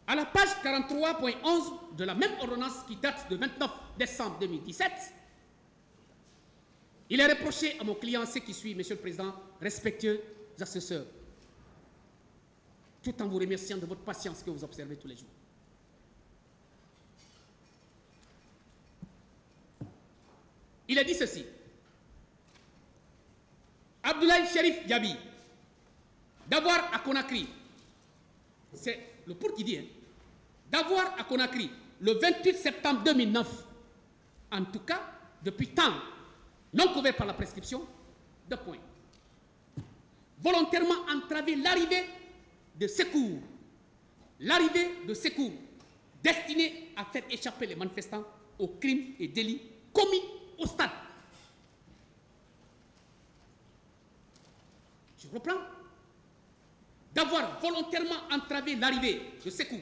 À la page 43.11 de la même ordonnance qui date de 29 décembre 2017, il est reproché à mon client ce qui suit, Monsieur le Président, respectueux assesseurs, tout en vous remerciant de votre patience que vous observez tous les jours. Il a dit ceci. Abdoulaye Sherif Diaby, d'avoir à Conakry, c'est le pour qui dit, hein, d'avoir à Conakry le 28 septembre 2009, en tout cas, depuis temps non couvert par la prescription, deux points. Volontairement entraver l'arrivée de secours destinés à faire échapper les manifestants aux crimes et délits commis au stade. Je reprends. D'avoir volontairement entravé l'arrivée de secours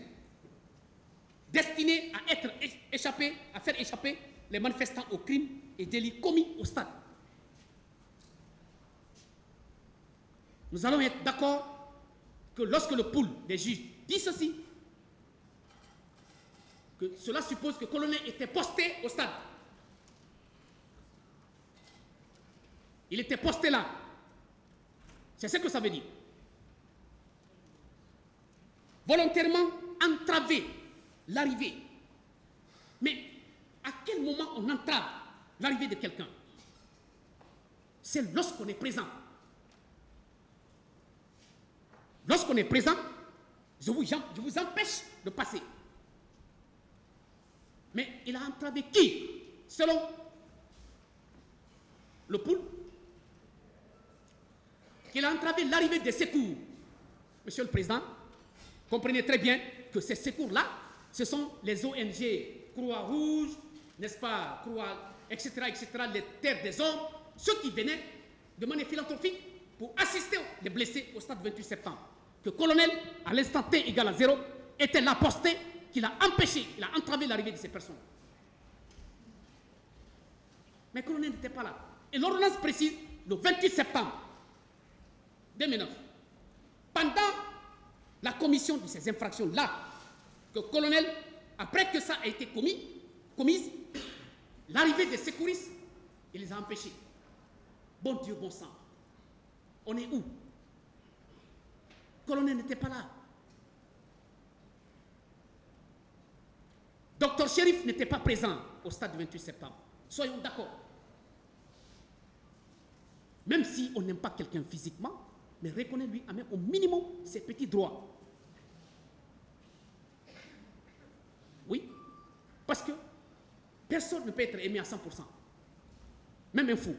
destinés à faire échapper les manifestants aux crimes et délits commis au stade. Nous allons être d'accord que lorsque le pool des juges dit ceci, que cela suppose que le colonel était posté au stade. Il était posté là. C'est ce que ça veut dire. Volontairement entraver l'arrivée. Mais à quel moment on entrave l'arrivée de quelqu'un? C'est lorsqu'on est présent. Lorsqu'on est présent, je vous empêche de passer. Mais il a entravé qui? Selon le pool, qu'il a entravé l'arrivée des secours. Monsieur le Président, comprenez très bien que ces secours-là, ce sont les ONG, Croix-Rouge, n'est-ce pas, Croix, etc., les Terres des Hommes, ceux qui venaient de manière philanthropique pour assister les blessés au stade 28 septembre. Que le colonel, à l'instant T égale à 0, était là posté, qu'il a empêché, il a entravé l'arrivée de ces personnes. Mais le colonel n'était pas là. Et l'ordonnance précise, le 28 septembre 2009, pendant la commission de ces infractions-là, que le colonel, après que ça a été commise, l'arrivée des secouristes, il les a empêchés. Bon Dieu, bon sang. On est où? Le colonel n'était pas là. Docteur Chérif n'était pas présent au stade du 28 septembre. Soyons d'accord. Même si on n'aime pas quelqu'un physiquement, mais reconnaît-lui au minimum ses petits droits. Oui, parce que personne ne peut être aimé à 100%. Même un fou.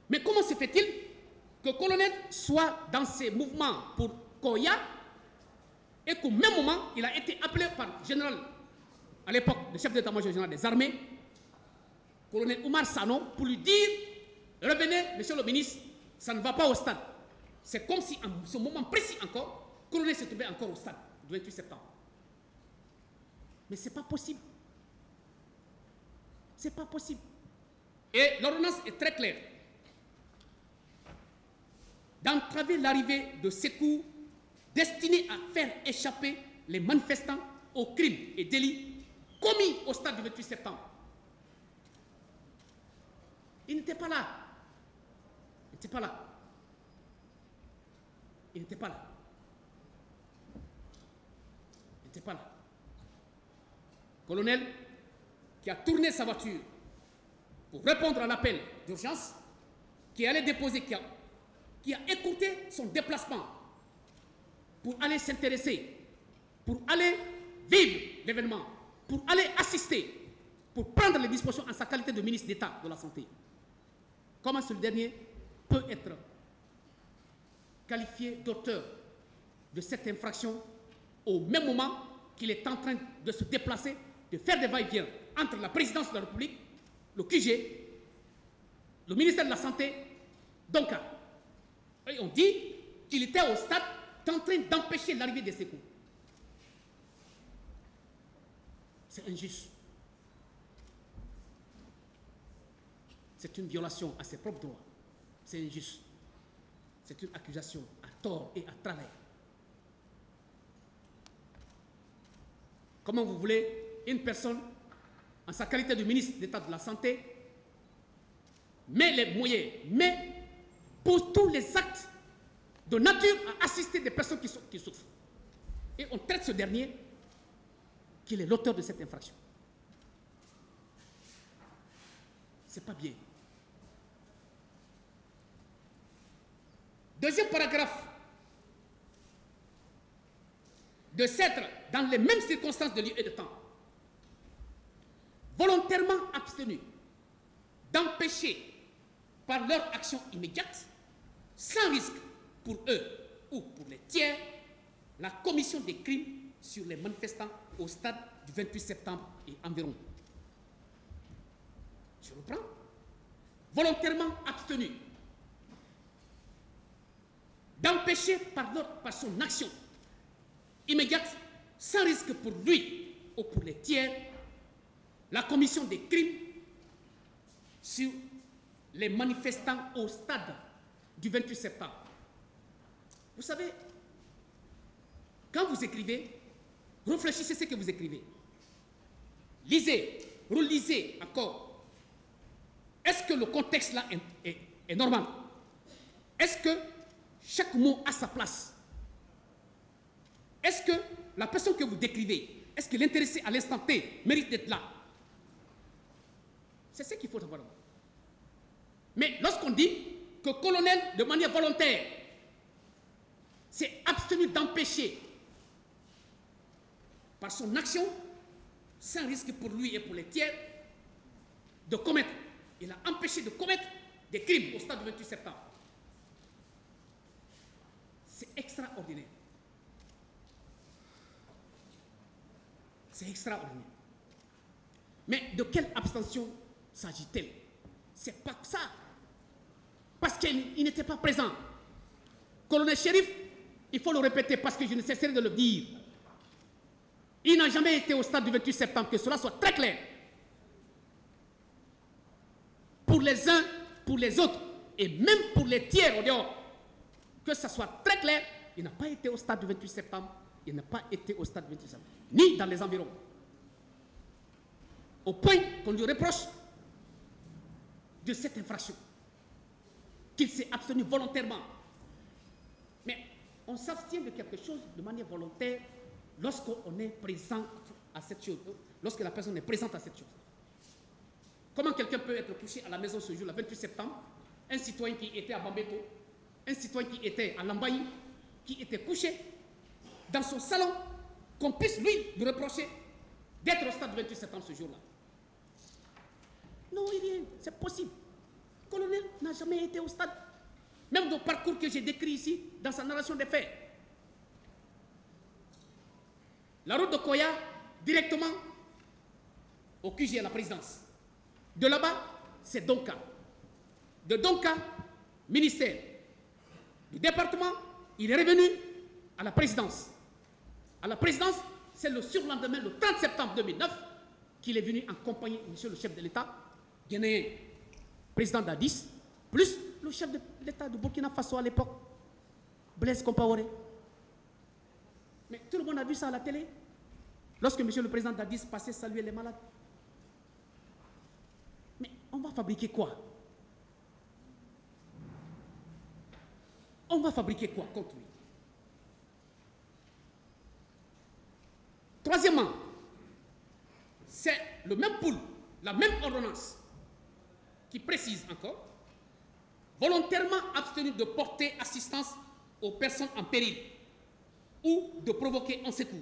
Mais comment se fait-il que le colonel soit dans ses mouvements pour Koya et qu'au même moment, il a été appelé par le général, à l'époque, le chef d'état-major général des armées, colonel Oumar Sano, pour lui dire « Revenez, monsieur le ministre, ça ne va pas au stade ». C'est comme si, en ce moment précis encore, le colonel se trouvait encore au stade, du 28 septembre. Mais ce n'est pas possible. Ce n'est pas possible. Et l'ordonnance est très claire. D'entraver l'arrivée de secours destinés à faire échapper les manifestants aux crimes et délits commis au stade du 28 septembre. Il n'était pas là. Il n'était pas là. Il n'était pas là. Il n'était pas là. Colonel qui a tourné sa voiture pour répondre à l'appel d'urgence, qui allait déposer, qui a écouté son déplacement pour aller s'intéresser, pour aller vivre l'événement, pour aller assister, pour prendre les dispositions en sa qualité de ministre d'État de la Santé. Comment ce dernier peut être qualifié d'auteur de cette infraction au même moment qu'il est en train de se déplacer, de faire des va-et-vient entre la présidence de la République, le QG, le ministère de la Santé, donc et on dit qu'il était au stade en train d'empêcher l'arrivée des secours. C'est injuste. C'est une violation à ses propres droits. C'est injuste. C'est une accusation à tort et à travers. Comment vous voulez une personne, en sa qualité de ministre d'État de la Santé, met les moyens, mais pour tous les actes de nature à assister des personnes qui souffrent. Et on traite ce dernier qu'il est l'auteur de cette infraction. C'est pas bien. Deuxième paragraphe. De s'être, dans les mêmes circonstances de lieu et de temps, volontairement abstenus d'empêcher par leur action immédiate, sans risque pour eux ou pour les tiers, la commission des crimes sur les manifestants au stade du 28 septembre et environ. Je reprends. Volontairement abstenus d'empêcher par son action immédiate, sans risque pour lui ou pour les tiers, la commission des crimes sur les manifestants au stade du 28 septembre. Vous savez, quand vous écrivez, réfléchissez ce que vous écrivez. Lisez, relisez encore. Est-ce que le contexte là est normal? Est-ce que chaque mot a sa place? Est-ce que la personne que vous décrivez, est-ce que l'intéressé à l'instant T mérite d'être là? C'est ce qu'il faut savoir. Mais lorsqu'on dit que colonel, de manière volontaire, s'est abstenu d'empêcher par son action, sans risque pour lui et pour les tiers, de commettre, il a empêché de commettre des crimes au stade du 28 septembre. C'est extraordinaire. C'est extraordinaire. Mais de quelle abstention s'agit-il? C'est pas ça. Parce qu'il n'était pas présent. Colonel Chérif, il faut le répéter parce que je ne cesserai de le dire. Il n'a jamais été au stade du 28 septembre, que cela soit très clair. Pour les uns, pour les autres, et même pour les tiers au dehors. Que ça soit très clair, il n'a pas été au stade du 28 septembre, il n'a pas été au stade du 28 septembre, ni dans les environs. Au point qu'on lui reproche de cette infraction, qu'il s'est abstenu volontairement. Mais on s'abstient de quelque chose de manière volontaire lorsqu'on est présent à cette chose, lorsque la personne est présente à cette chose. Comment quelqu'un peut être couché à la maison ce jour, le 28 septembre, un citoyen qui était à Bambeto, un citoyen qui était à Lambaye, qui était couché dans son salon, qu'on puisse lui reprocher d'être au stade du 28 septembre ce jour-là? Non, c'est possible. Le colonel n'a jamais été au stade. Même dans le parcours que j'ai décrit ici, dans sa narration des faits. La route de Koya, directement au QG à la présidence. De là-bas, c'est Donka. De Donka, ministère. Du département, il est revenu à la présidence. À la présidence, c'est le surlendemain, le 30 septembre 2009, qu'il est venu en compagnie de monsieur le chef de l'État, ghanéen, président d'Addis, plus le chef de l'État de Burkina Faso à l'époque, Blaise Compaoré. Mais tout le monde a vu ça à la télé. Lorsque monsieur le président d'Addis passait saluer les malades. Mais on va fabriquer quoi? On va fabriquer quoi contre lui? Troisièmement, c'est le même pool, la même ordonnance qui précise encore, volontairement abstenu de porter assistance aux personnes en péril ou de provoquer un secours.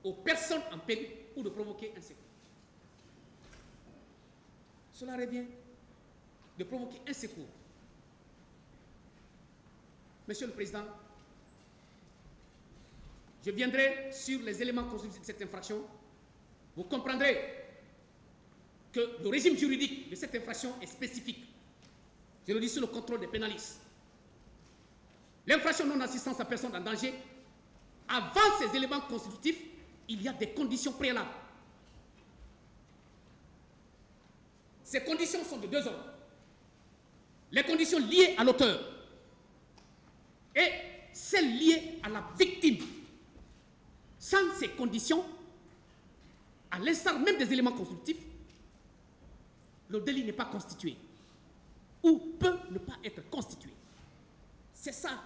Aux personnes en péril ou de provoquer un secours. Cela revient de provoquer un secours. Monsieur le Président, je viendrai sur les éléments constitutifs de cette infraction. Vous comprendrez que le régime juridique de cette infraction est spécifique. Je le dis sous le contrôle des pénalistes. L'infraction non-assistance à personne en danger, avant ces éléments constitutifs, il y a des conditions préalables. Ces conditions sont de deux ordres. Les conditions liées à l'auteur et celle liée à la victime. Sans ces conditions, à l'instar même des éléments constructifs, le délit n'est pas constitué ou peut ne pas être constitué. C'est ça